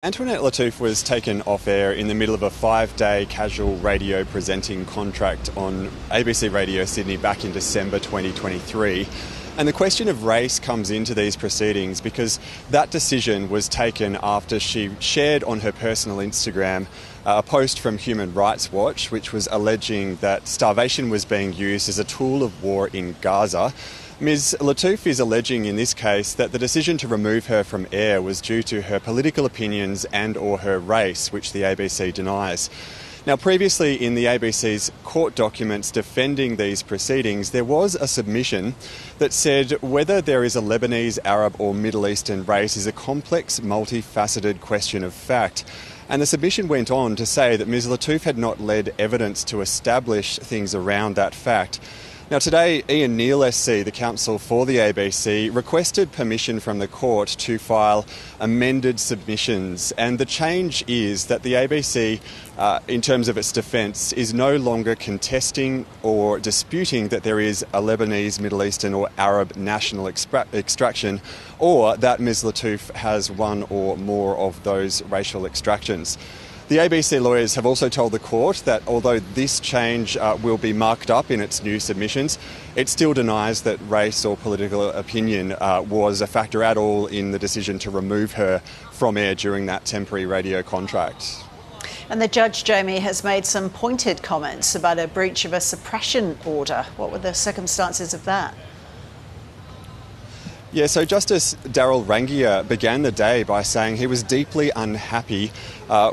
Antoinette Lattouf was taken off air in the middle of a 5-day casual radio presenting contract on ABC Radio Sydney back in December 2023. And the question of race comes into these proceedings because that decision was taken after she shared on her personal Instagram a post from Human Rights Watch, which was alleging that starvation was being used as a tool of war in Gaza. Ms. Lattouf is alleging in this case that the decision to remove her from air was due to her political opinions and/or her race, which the ABC denies. Now, previously in the ABC's court documents defending these proceedings, there was a submission that said whether there is a Lebanese, Arab or Middle Eastern race is a complex, multifaceted question of fact. And the submission went on to say that Ms. Lattouf had not led evidence to establish things around that fact. Now today, Ian Neil SC, the counsel for the ABC, requested permission from the court to file amended submissions, and the change is that the ABC, in terms of its defence, is no longer contesting or disputing that there is a Lebanese, Middle Eastern or Arab national extraction, or that Ms. Lattouf has one or more of those racial extractions. The ABC lawyers have also told the court that although this change will be marked up in its new submissions, it still denies that race or political opinion was a factor at all in the decision to remove her from air during that temporary radio contract. And the judge, Jamie, has made some pointed comments about a breach of a suppression order. What were the circumstances of that? Yeah, so Justice Darryl Rangier began the day by saying he was deeply unhappy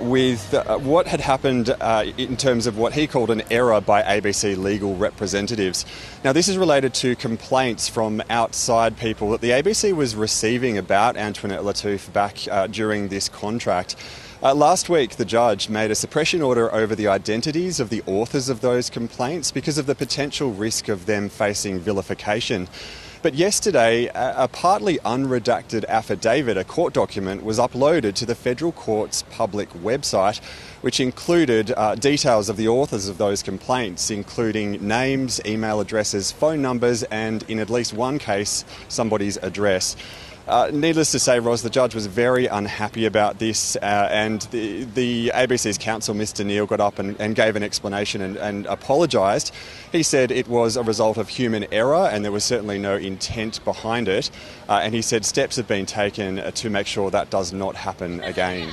with what had happened in terms of what he called an error by ABC legal representatives. Now, this is related to complaints from outside people that the ABC was receiving about Antoinette Lattouf back during this contract. Last week, the judge made a suppression order over the identities of the authors of those complaints because of the potential risk of them facing vilification. But yesterday, a partly unredacted affidavit, a court document, was uploaded to the federal court's public website, which included details of the authors of those complaints, including names, email addresses, phone numbers, and in at least one case, somebody's address. Needless to say, Ros, the judge was very unhappy about this, and the ABC's counsel, Mr. Neil, got up and gave an explanation and apologised. He said it was a result of human error and there was certainly no intent behind it, and he said steps have been taken to make sure that does not happen again.